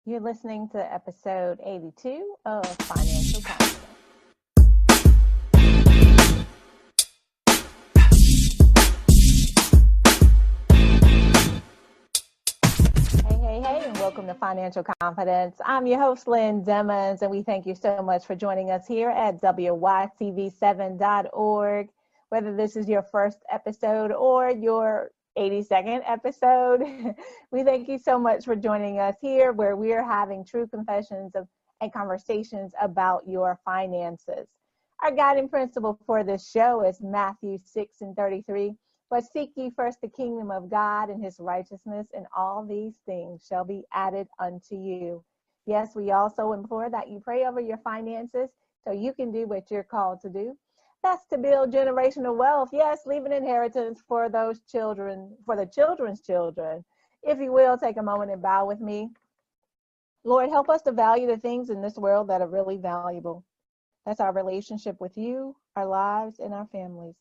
You're listening to episode 82 of Financial Confidence. Hey, and welcome to Financial Confidence. I'm your host, Lynn Demmons, and we thank you so much for joining us here at wytv7.org. Whether this is your first episode or your 82nd episode, we thank you so much for joining us here where we are having true confessions and conversations about your finances. Our guiding principle for this show is Matthew 6:33. But seek ye first the kingdom of God and his righteousness, and all these things shall be added unto you. Yes, we also implore that you pray over your finances so you can do what you're called to do. That's to build generational wealth. Yes, leave an inheritance for those children, for the children's children. If you will, take a moment and bow with me. Lord, help us to value the things in this world that are really valuable. That's our relationship with you, our lives, and our families.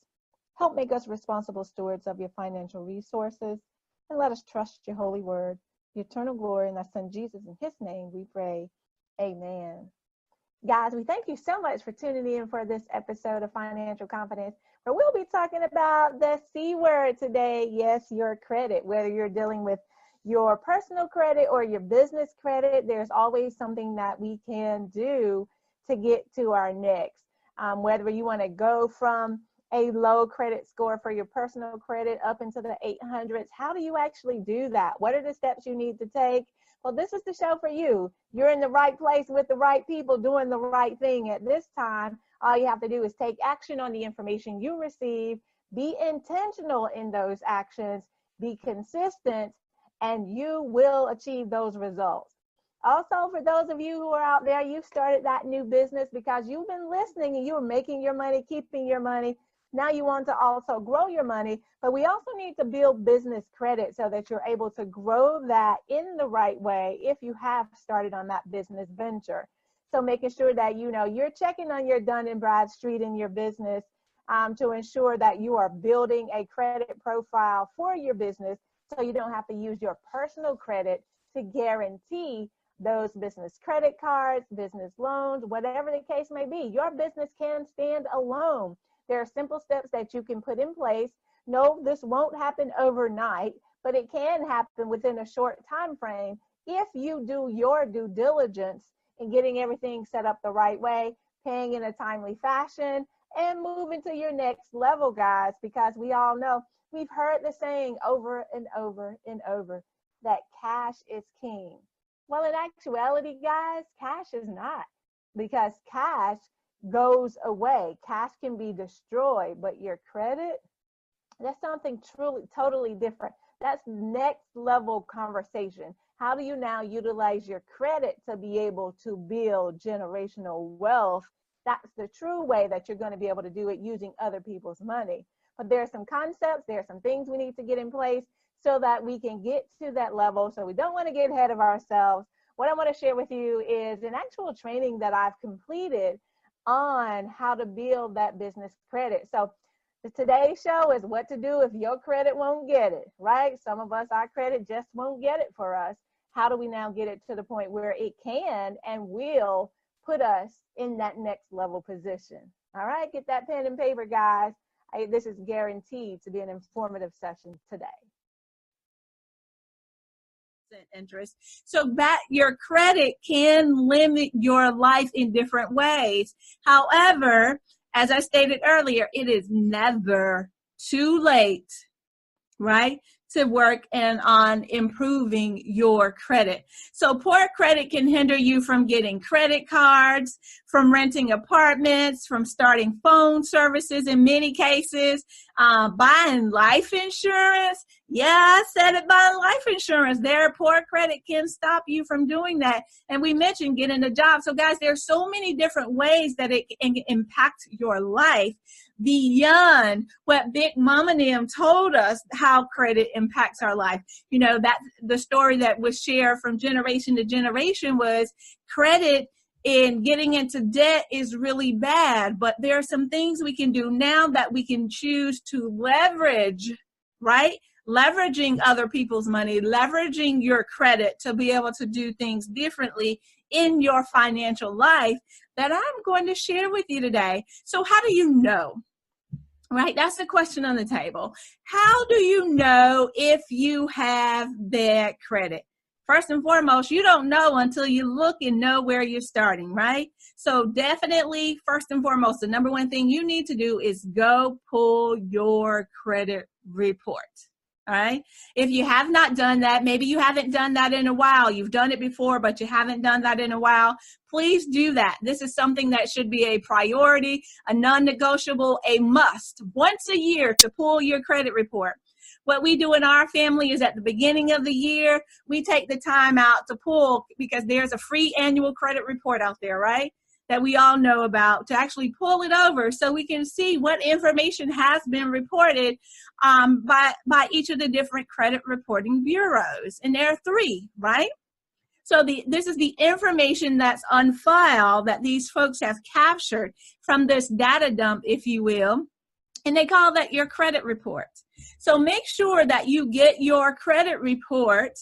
Help make us responsible stewards of your financial resources, and let us trust your holy word, your eternal glory, and our son Jesus. In his name we pray, amen. Guys, we thank you so much for tuning in for this episode of Financial Confidence, where we'll be talking about the C word today. Yes, your credit. Whether you're dealing with your personal credit or your business credit, there's always something that we can do to get to our next. Whether you want to go from a low credit score for your personal credit up into the 800s. How do you actually do that? What are the steps you need to take? Well, this is the show for you. You're in the right place with the right people doing the right thing at this time. All you have to do is take action on the information you receive, be intentional in those actions, be consistent, and you will achieve those results. Also, for those of you who are out there, you started that new business because you've been listening and you were making your money, keeping your money. Now you want to also grow your money, but we also need to build business credit so that you're able to grow that in the right way if you have started on that business venture. So making sure that, you're checking on your Dun and Bradstreet in your business to ensure that you are building a credit profile for your business so you don't have to use your personal credit to guarantee those business credit cards, business loans, whatever the case may be. Your business can stand alone. There are simple steps that you can put in place. No, this won't happen overnight, but it can happen within a short time frame if you do your due diligence in getting everything set up the right way, paying in a timely fashion, and moving to your next level, guys, because we all know, we've heard the saying over and over and over that cash is king. Well, in actuality, guys, cash is not, because cash goes away. Cash can be destroyed, but your credit, that's something truly, totally different. That's next level conversation. How do you now utilize your credit to be able to build generational wealth? That's the true way that you're going to be able to do it using other people's money. But there are some concepts, there are some things we need to get in place so that we can get to that level. So we don't want to get ahead of ourselves. What I want to share with you is an actual training that I've completed on how to build that business credit. So today's show is what to do if your credit won't get it, right? Some of us, our credit just won't get it for us. How do we now get it to the point where it can and will put us in that next level position? All right, get that pen and paper, guys. This is guaranteed to be an informative session today. Interest. So that your credit can limit your life in different ways. However, as I stated earlier, it is never too late, right, to work on improving your credit. So poor credit can hinder you from getting credit cards, from renting apartments, from starting phone services in many cases, buying life insurance. Yeah, I said it, buying life insurance. Poor credit can stop you from doing that. And we mentioned getting a job. So guys, there's so many different ways that it can impact your life beyond what Big Mama and them told us how credit impacts our life. That the story that was shared from generation to generation was credit and getting into debt is really bad, but there are some things we can do now that we can choose to leverage, right? leveraging other people's money, leveraging your credit to be able to do things differently in your financial life that I'm going to share with you today. So how do you know? Right? That's the question on the table. How do you know if you have bad credit? First and foremost, you don't know until you look and know where you're starting, right? So definitely, first and foremost, the number one thing you need to do is go pull your credit report. All right. If you have not done that, maybe you haven't done that in a while. You've done it before, but you haven't done that in a while. Please do that. This is something that should be a priority, a non-negotiable, a must once a year to pull your credit report. What we do in our family is at the beginning of the year, we take the time out to pull, because there's a free annual credit report out there, right? That we all know about, to actually pull it over so we can see what information has been reported by each of the different credit reporting bureaus. And there are 3, right? So this is the information that's on file that these folks have captured from this data dump, if you will. And they call that your credit report. So make sure that you get your credit report.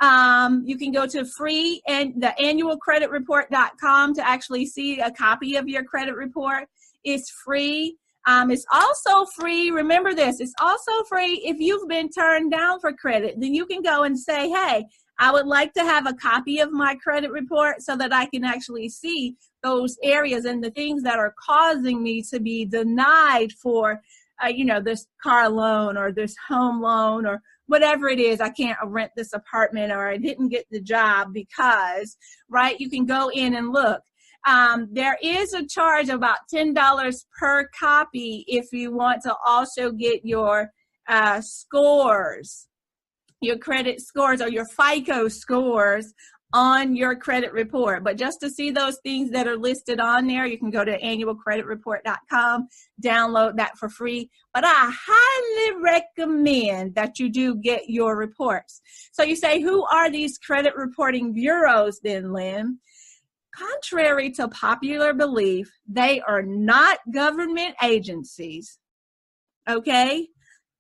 You can go to the annualcreditreport.com to actually see a copy of your credit report. It's free. It's also free. Remember this, it's also free if you've been turned down for credit. Then you can go and say, hey, I would like to have a copy of my credit report so that I can actually see those areas and the things that are causing me to be denied for, this car loan or this home loan or whatever it is. I can't rent this apartment, or I didn't get the job because, right? You can go in and look. There is a charge of about $10 per copy if you want to also get your scores, your credit scores or your FICO scores on your credit report. But just to see those things that are listed on there, you can go to annualcreditreport.com, download that for free. But I highly recommend that you do get your reports. So you say, who are these credit reporting bureaus then, Lynn? Contrary to popular belief, they are not government agencies, okay?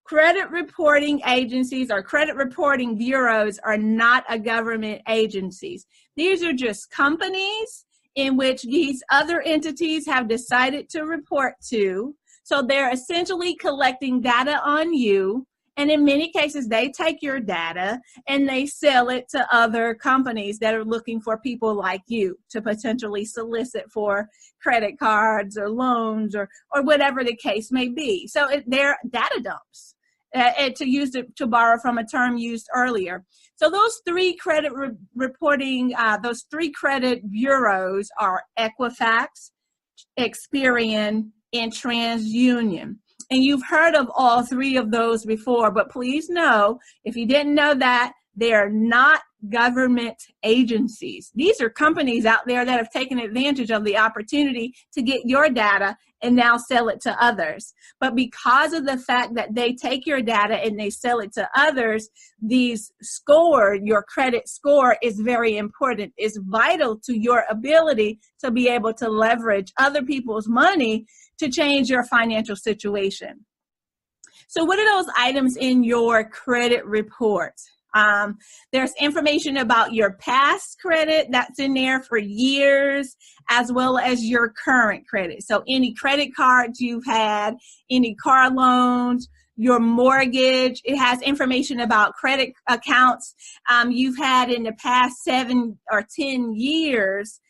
Credit reporting agencies or credit reporting bureaus are not a government agencies. These are just companies in which these other entities have decided to report to. So they're essentially collecting data on you. And in many cases, they take your data and they sell it to other companies that are looking for people like you to potentially solicit for credit cards or loans or whatever the case may be. So they're data dumps. To borrow from a term used earlier. So those 3 credit reporting, those 3 credit bureaus are Equifax, Experian, and TransUnion. And you've heard of all 3 of those before, but please know, if you didn't know that, they are not government agencies. These are companies out there that have taken advantage of the opportunity to get your data and now sell it to others. But because of the fact that they take your data and they sell it to others, your credit score is very important. It's vital to your ability to be able to leverage other people's money to change your financial situation. So what are those items in your credit report? There's information about your past credit that's in there for years, as well as your current credit. So any credit cards you've had, any car loans, your mortgage. It has information about credit accounts you've had in the past 7 or 10 years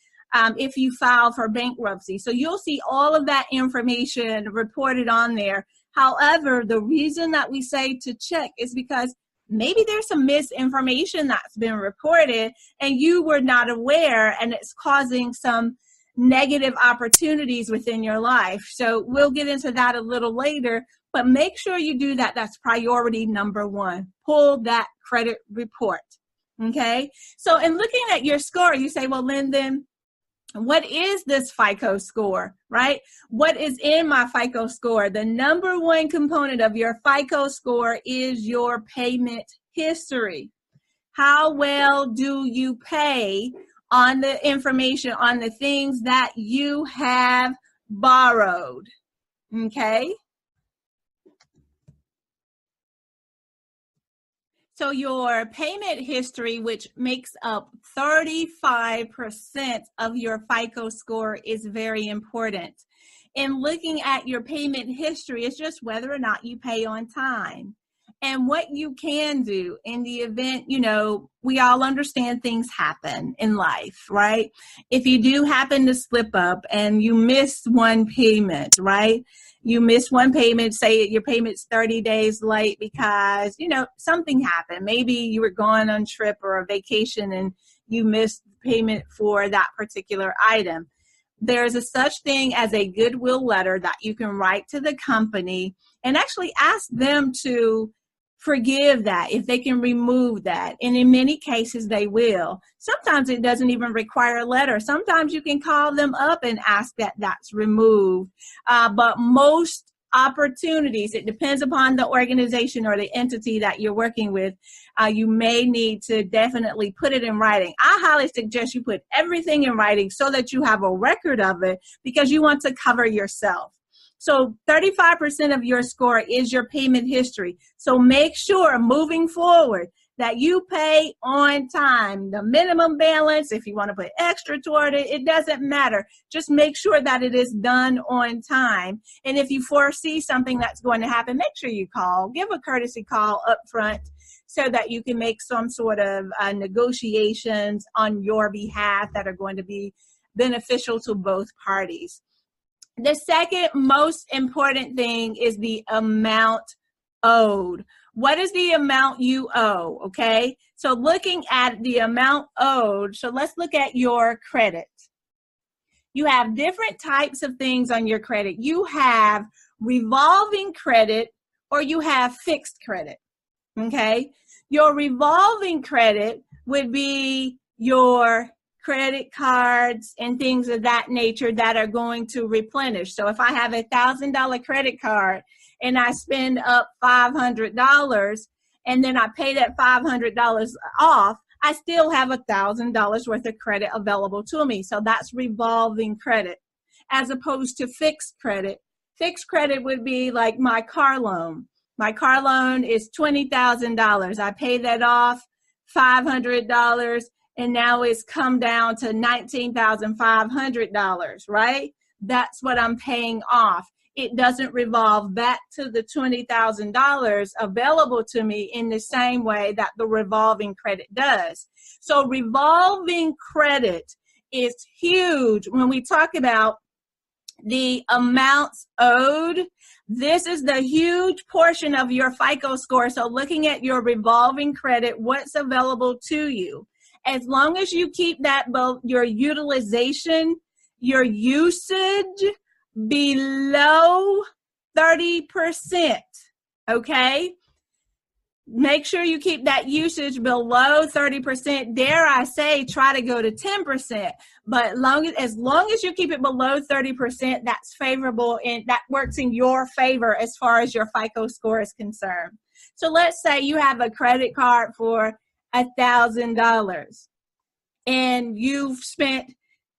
if you filed for bankruptcy. So you'll see all of that information reported on there. However, the reason that we say to check is because maybe there's some misinformation that's been reported and you were not aware, and it's causing some negative opportunities within your life. So we'll get into that a little later, but make sure you do that. That's priority number 1. Pull that credit report. Okay. So in looking at your score, you say, well, Lynn, then what is this FICO score, right? What is in my FICO score? The number 1 component of your FICO score is your payment history. How well do you pay on the information, on the things that you have borrowed? Okay. So your payment history, which makes up 35% of your FICO score, is very important. In looking at your payment history, it's just whether or not you pay on time. And what you can do in the event, we all understand things happen in life, right? If you do happen to slip up and you miss one payment, right? You miss one payment, say your payment's 30 days late because, something happened. Maybe you were going on a trip or a vacation and you missed payment for that particular item. There's a such thing as a goodwill letter that you can write to the company and actually ask them to forgive that, if they can remove that. And in many cases, they will. Sometimes it doesn't even require a letter. Sometimes you can call them up and ask that that's removed. But most opportunities, it depends upon the organization or the entity that you're working with. You may need to definitely put it in writing. I highly suggest you put everything in writing so that you have a record of it, because you want to cover yourself. So 35% of your score is your payment history. So make sure moving forward that you pay on time. The minimum balance, if you want to put extra toward it, it doesn't matter. Just make sure that it is done on time. And if you foresee something that's going to happen, make sure you call. Give a courtesy call up front so that you can make some sort of negotiations on your behalf that are going to be beneficial to both parties. The second most important thing is the amount owed. What is the amount you owe? Okay, so looking at the amount owed, so let's look at your credit. You have different types of things on your credit. You have revolving credit or you have fixed credit. Okay, your revolving credit would be your credit cards and things of that nature that are going to replenish. So if I have a $1,000 credit card and I spend up $500 and then I pay that $500 off, I still have $1,000 worth of credit available to me. So that's revolving credit as opposed to fixed credit. Fixed credit would be like my car loan. My car loan is $20,000. I pay that off, $500. And now it's come down to $19,500, right? That's what I'm paying off. It doesn't revolve back to the $20,000 available to me in the same way that the revolving credit does. So revolving credit is huge. When we talk about the amounts owed, this is the huge portion of your FICO score. So looking at your revolving credit, what's available to you? As long as you keep that, your utilization, your usage below 30%, okay? Make sure you keep that usage below 30%. Dare I say, try to go to 10%. But as long as you keep it below 30%, that's favorable and that works in your favor as far as your FICO score is concerned. So let's say you have a credit card for $1,000 and you've spent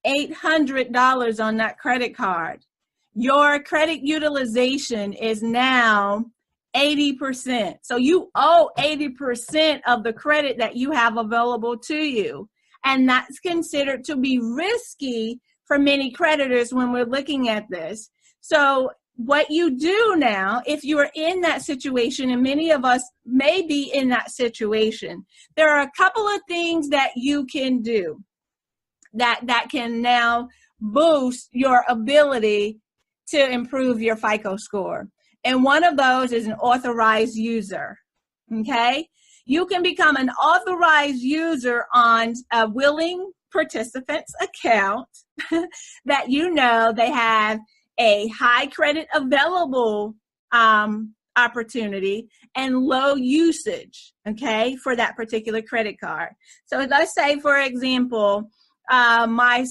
$800 on that credit card. Your credit utilization is now 80%. So you owe 80% of the credit that you have available to you. And that's considered to be risky for many creditors when we're looking at this. So what you do now, if you're in that situation, and many of us may be in that situation, there are a couple of things that you can do that can now boost your ability to improve your FICO score. And one of those is an authorized user, okay? You can become an authorized user on a willing participant's account that they have a high credit available opportunity and low usage, okay, for that particular credit card. So let's say, for example, my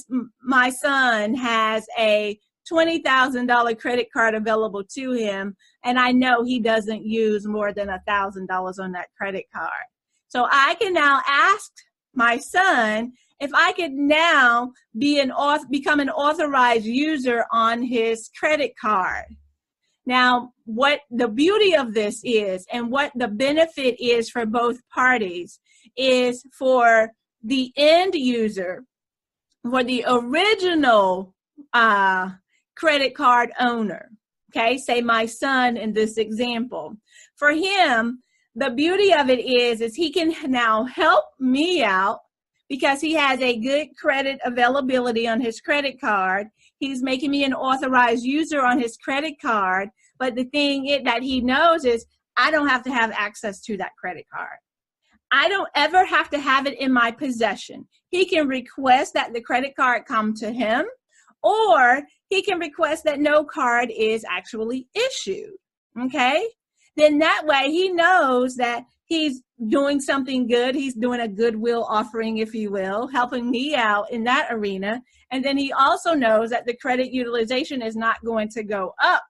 son has a $20,000 credit card available to him, and I know he doesn't use more than $1,000 on that credit card. So I can now ask my son if I could now become an authorized user on his credit card. Now, what the beauty of this is, and what the benefit is for both parties, is for the end user, for the original credit card owner, okay, say my son in this example. For him, the beauty of it is he can now help me out because he has a good credit availability on his credit card. He's making me an authorized user on his credit card. But the thing that he knows is I don't have to have access to that credit card. I don't ever have to have it in my possession. He can request that the credit card come to him, or he can request that no card is actually issued. Okay? Then that way he knows that he's doing something good. He's doing a goodwill offering, if you will, helping me out in that arena. And then he also knows that the credit utilization is not going to go up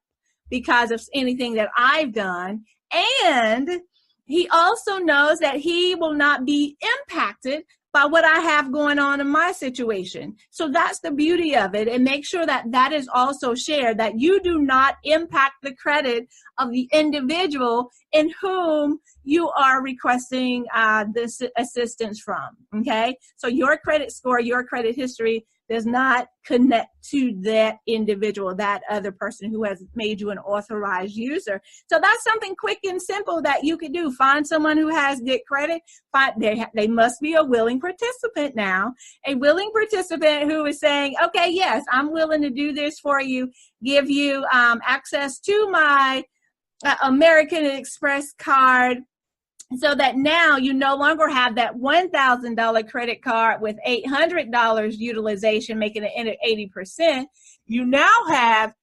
because of anything that I've done. And he also knows that he will not be impacted by what I have going on in my situation. So that's the beauty of it. And make sure that that is also shared, that you do not impact the credit of the individual in whom you are requesting this assistance from, okay? So your credit score, your credit history does not connect to that individual, that other person who has made you an authorized user. So that's something quick and simple that you can do. Find someone who has good credit. They must be a willing participant now, a willing participant who is saying, okay, yes, I'm willing to do this for you, give you access to my American Express card, so that now you no longer have that $1,000 credit card with $800 utilization, making it 80%. You now have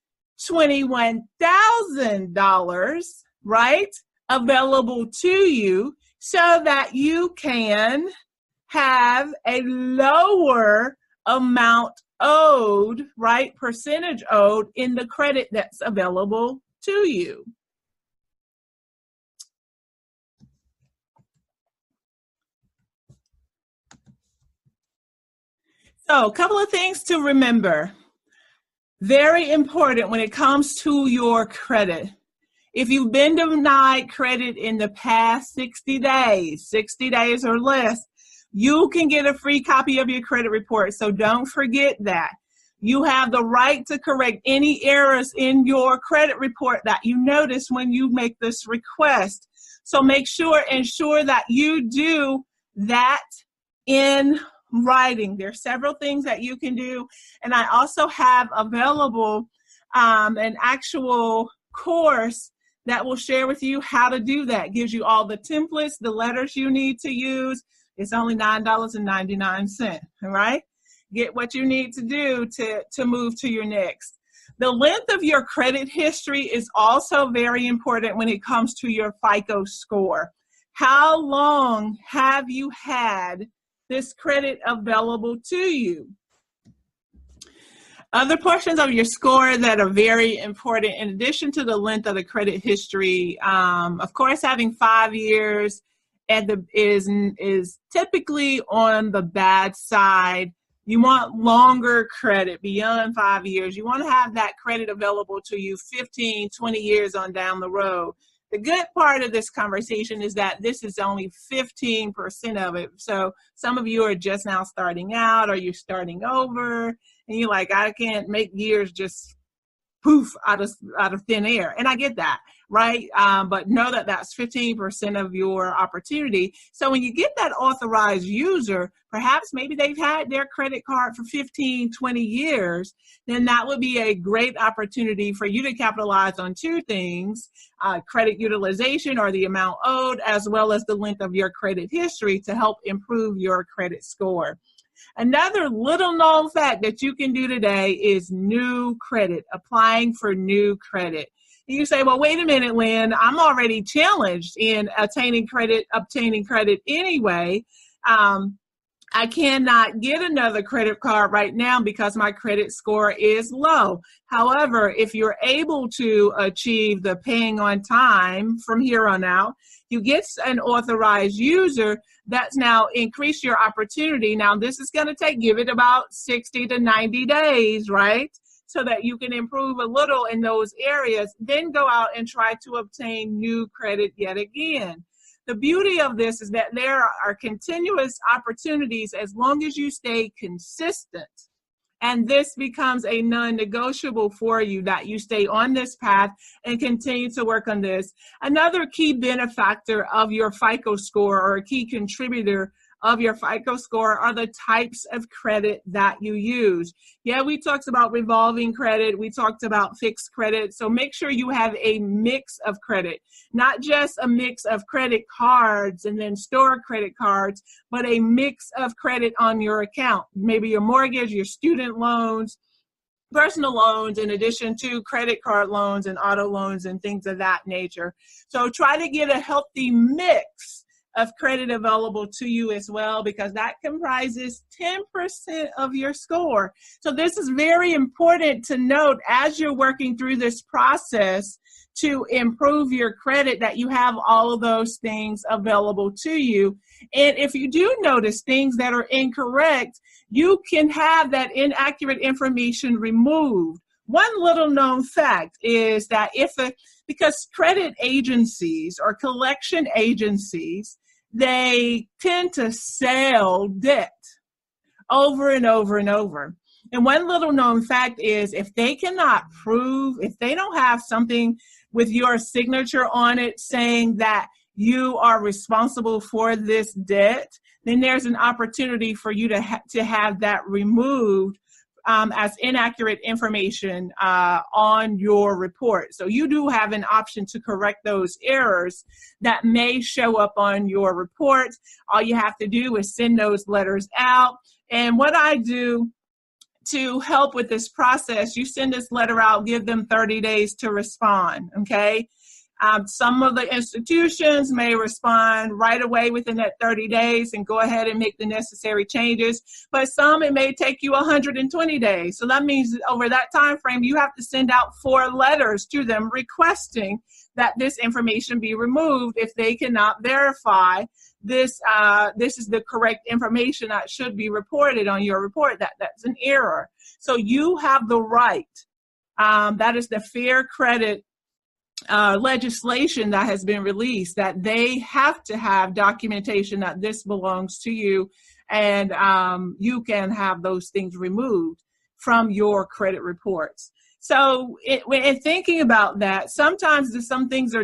$21,000, right, available to you so that you can have a lower amount owed, right, percentage owed in the credit that's available to you. So, a couple of things to remember. Very important when it comes to your credit. If you've been denied credit in the past 60 days or less, you can get a free copy of your credit report. So don't forget that. You have the right to correct any errors in your credit report that you notice when you make this request. So ensure that you do that in writing. There are several things that you can do, and I also have available an actual course that will share with you how to do that. Gives you all the templates, the letters you need to use. It's only $9.99, all right? Get what you need to do to move to your next. The length of your credit history is also very important when it comes to your FICO score. How long have you had this credit available to you? Other portions of your score that are very important, in addition to the length of the credit history, of course, having 5 years is typically on the bad side. You want longer credit beyond 5 years. You want to have that credit available to you 15, 20 years on down the road. The good part of this conversation is that this is only 15% of it. So some of you are just now starting out, or you're starting over, and you're like, I can't make years just poof out of thin air. And I get that, right? But know that that's 15% of your opportunity. So when you get that authorized user, perhaps maybe they've had their credit card for 15, 20 years, then that would be a great opportunity for you to capitalize on two things, credit utilization, or the amount owed, as well as the length of your credit history to help improve your credit score. Another little known fact that you can do today is new credit, applying for new credit. You say, well, wait a minute, Lynn, I'm already challenged in obtaining credit anyway. I cannot get another credit card right now because my credit score is low. However, if you're able to achieve the paying on time from here on out, you get an authorized user. That's now increased your opportunity. Now, this is going to give it about 60 to 90 days, right? so that you can improve a little in those areas, then go out and try to obtain new credit yet again. The beauty of this is that there are continuous opportunities as long as you stay consistent. And this becomes a non-negotiable for you, that you stay on this path and continue to work on this. Another key benefactor of your FICO score, or a key contributor of your FICO score, are the types of credit that you use. Yeah, we talked about revolving credit. We talked about fixed credit. So make sure you have a mix of credit, not just a mix of credit cards and then store credit cards, but a mix of credit on your account. Maybe your mortgage, your student loans, personal loans, in addition to credit card loans and auto loans and things of that nature. So try to get a healthy mix of credit available to you as well, because that comprises 10% of your score. So this is very important to note as you're working through this process to improve your credit, that you have all of those things available to you. And if you do notice things that are incorrect, you can have that inaccurate information removed. One little known fact is that because credit agencies or collection agencies, they tend to sell debt over and over and over. And one little known fact is, if they cannot prove, if they don't have something with your signature on it saying that you are responsible for this debt, then there's an opportunity for you to have that removed as inaccurate information on your report. So you do have an option to correct those errors that may show up on your report. All you have to do is send those letters out. And what I do to help with this process, you send this letter out, give them 30 days to respond, okay? Some of the institutions may respond right away within that 30 days and go ahead and make the necessary changes, but some, it may take you 120 days. So that means over that time frame, you have to send out 4 letters to them requesting that this information be removed if they cannot verify this is the correct information that should be reported on your report, that's an error. So you have the right, that is the Fair Credit legislation that has been released, that they have to have documentation that this belongs to you, and you can have those things removed from your credit reports. So in thinking about that, sometimes some things are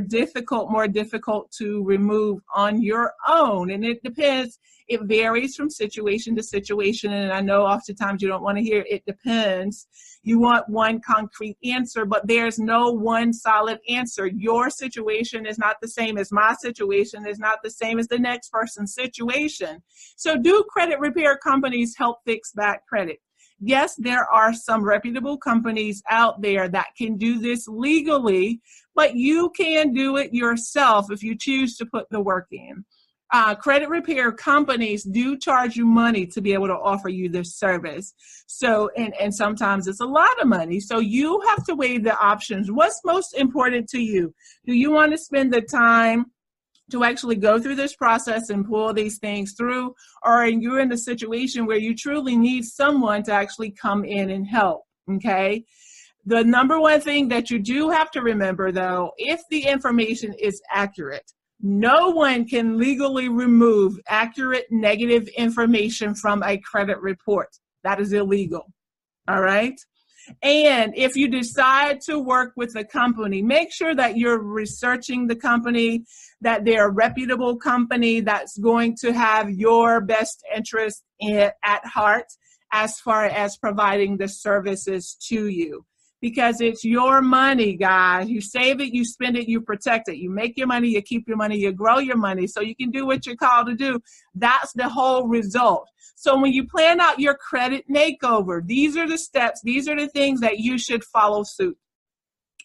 more difficult to remove on your own, and it depends. It varies from situation to situation, and I know oftentimes you don't want to hear it depends. You want one concrete answer, but there's no one solid answer. Your situation is not the same as my situation, is not the same as the next person's situation. So do credit repair companies help fix bad credit? Yes, there are some reputable companies out there that can do this legally, but you can do it yourself if you choose to put the work in. Credit repair companies do charge you money to be able to offer you this service. So, and sometimes it's a lot of money. So you have to weigh the options. What's most important to you? Do you want to spend the time to actually go through this process and pull these things through, or you're in the situation where you truly need someone to actually come in and help, okay? The number one thing that you do have to remember, though, if the information is accurate, no one can legally remove accurate negative information from a credit report. That is illegal, all right? And if you decide to work with a company, make sure that you're researching the company, that they're a reputable company that's going to have your best interest at heart as far as providing the services to you. Because it's your money, guys. You save it, you spend it, you protect it. You make your money, you keep your money, you grow your money so you can do what you're called to do. That's the whole result. So when you plan out your credit makeover, these are the steps, these are the things that you should follow suit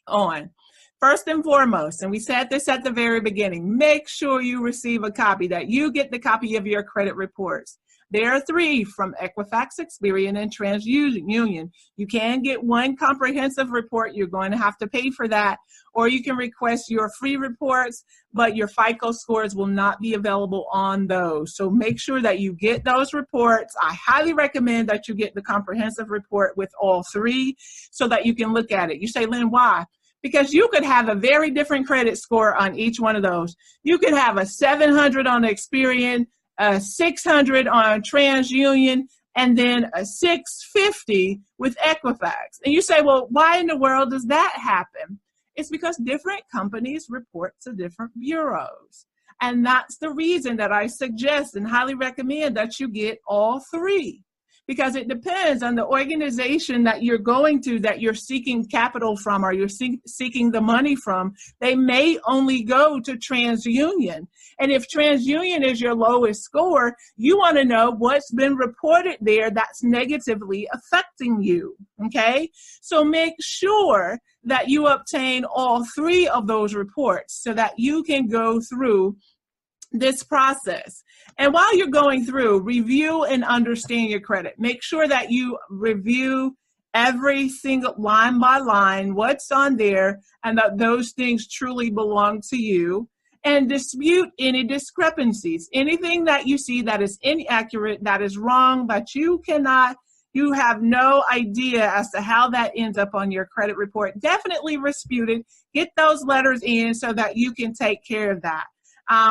on. First and foremost, and we said this at the very beginning, make sure you receive a copy, that you get the copy of your credit reports. There are 3 from Equifax, Experian, and TransUnion. You can get one comprehensive report. You're going to have to pay for that, or you can request your free reports, but your FICO scores will not be available on those. So make sure that you get those reports. I highly recommend that you get the comprehensive report with all 3 so that you can look at it. You say, Lynn, why? Because you could have a very different credit score on each one of those. You could have a 700 on Experian, a 600 on TransUnion, and then a 650 with Equifax. And you say, well, why in the world does that happen? It's because different companies report to different bureaus. And that's the reason that I suggest and highly recommend that you get all 3. Because it depends on the organization that you're going to, that you're seeking capital from, or you're seeking the money from. They may only go to TransUnion. And if TransUnion is your lowest score, you want to know what's been reported there that's negatively affecting you, okay? So make sure that you obtain all 3 of those reports so that you can go through this process. And while you're going through, review and understand your credit. Make sure that you review every single line by line, what's on there, and that those things truly belong to you. And dispute any discrepancies. Anything that you see that is inaccurate, that is wrong, that you have no idea as to how that ends up on your credit report, definitely dispute it. Get those letters in so that you can take care of that.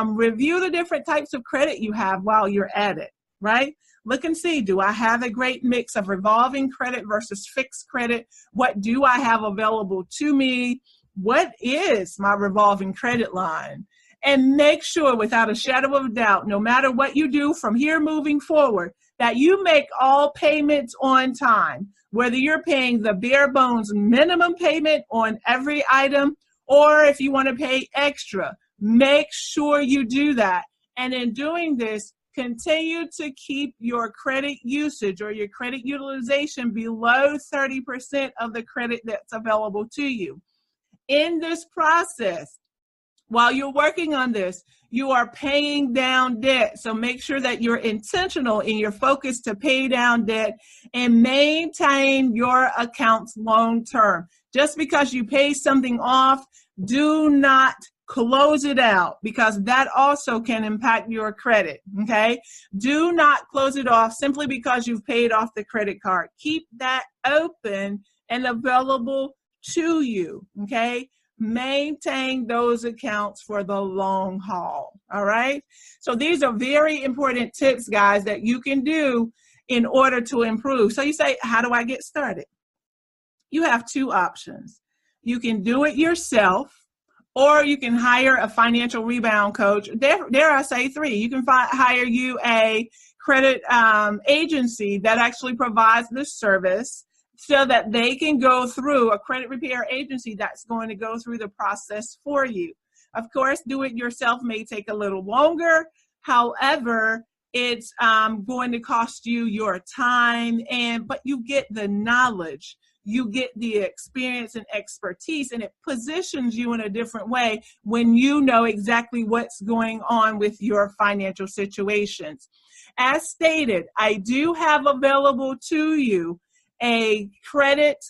Review the different types of credit you have while you're at it, right? Look and see, do I have a great mix of revolving credit versus fixed credit? What do I have available to me? What is my revolving credit line? And make sure without a shadow of a doubt, no matter what you do from here moving forward, that you make all payments on time, whether you're paying the bare bones minimum payment on every item, or if you want to pay extra. Make sure you do that. And in doing this, continue to keep your credit usage or your credit utilization below 30% of the credit that's available to you. In this process, while you're working on this, you are paying down debt. So make sure that you're intentional in your focus to pay down debt and maintain your accounts long term. Just because you pay something off, do not close it out, because that also can impact your credit, okay? Do not close it off simply because you've paid off the credit card. Keep that open and available to you, okay? Maintain those accounts for the long haul, all right? So these are very important tips, guys, that you can do in order to improve. So you say, how do I get started? You have 2 options. You can do it yourself, or you can hire a financial rebound coach. Dare I say 3. You can hire you a credit agency that actually provides this service so that they can go through a credit repair agency that's going to go through the process for you. Of course, do it yourself may take a little longer. However, it's going to cost you your time, but you get the knowledge. You get the experience and expertise, and it positions you in a different way when you know exactly what's going on with your financial situations. As stated, I do have available to you a credit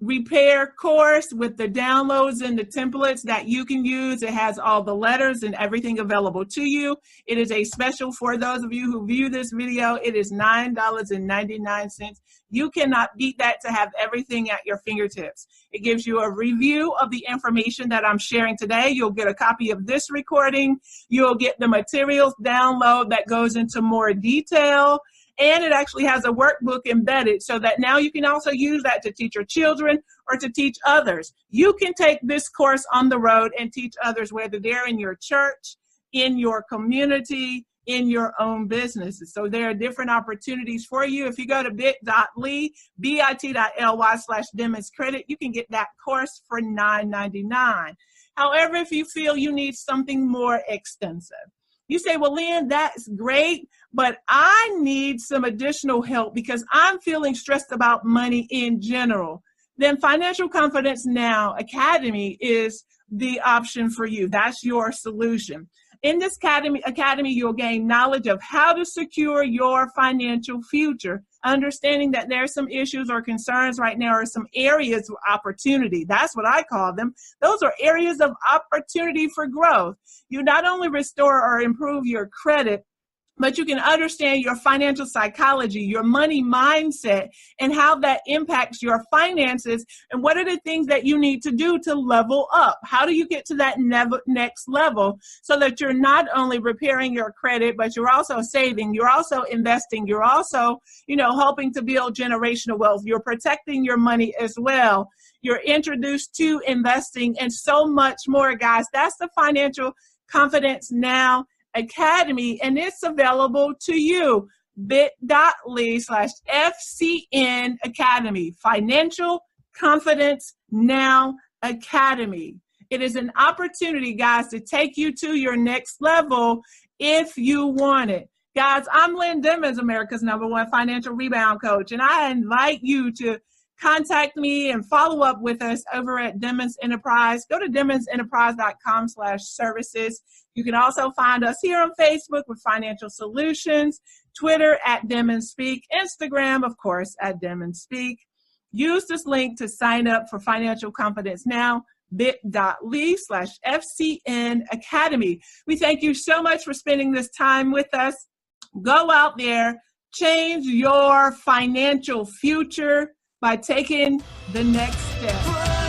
repair course with the downloads and the templates that you can use. It has all the letters and everything available to you. It is a special for those of you who view this video. It is $9.99. You cannot beat that to have everything at your fingertips. It gives you a review of the information that I'm sharing today. You'll get a copy of this recording. You'll get the materials download that goes into more detail. And it actually has a workbook embedded so that now you can also use that to teach your children or to teach others. You can take this course on the road and teach others, whether they're in your church, in your community, in your own businesses. So there are different opportunities for you. If you go to bit.ly/Demmons credit, you can get that course for $9.99. However, if you feel you need something more extensive, you say, well, Lynn, that's great, but I need some additional help because I'm feeling stressed about money in general. Then Financial Confidence Now Academy is the option for you. That's your solution. In this academy, you'll gain knowledge of how to secure your financial future, understanding that there are some issues or concerns right now, or some areas of opportunity. That's what I call them. Those are areas of opportunity for growth. You not only restore or improve your credit, but you can understand your financial psychology, your money mindset, and how that impacts your finances, and what are the things that you need to do to level up. How do you get to that next level so that you're not only repairing your credit, but you're also saving, you're also investing, you're also, helping to build generational wealth. You're protecting your money as well. You're introduced to investing and so much more, guys. That's the Financial Confidence Now Academy, and it's available to you. bit.ly/FCN Academy, Financial Confidence Now Academy. It is an opportunity, guys, to take you to your next level if you want it. Guys, I'm Lynn Demmons, America's #1 financial rebound coach, and I invite you to contact me and follow up with us over at Demmons Enterprise. Go to demmonsenterprise.com/services. You can also find us here on Facebook with Financial Solutions, Twitter at Demmons Speak, Instagram, of course, at Demmons Speak. Use this link to sign up for Financial Confidence Now, bit.ly/FCN Academy. We thank you so much for spending this time with us. Go out there, change your financial future by taking the next step.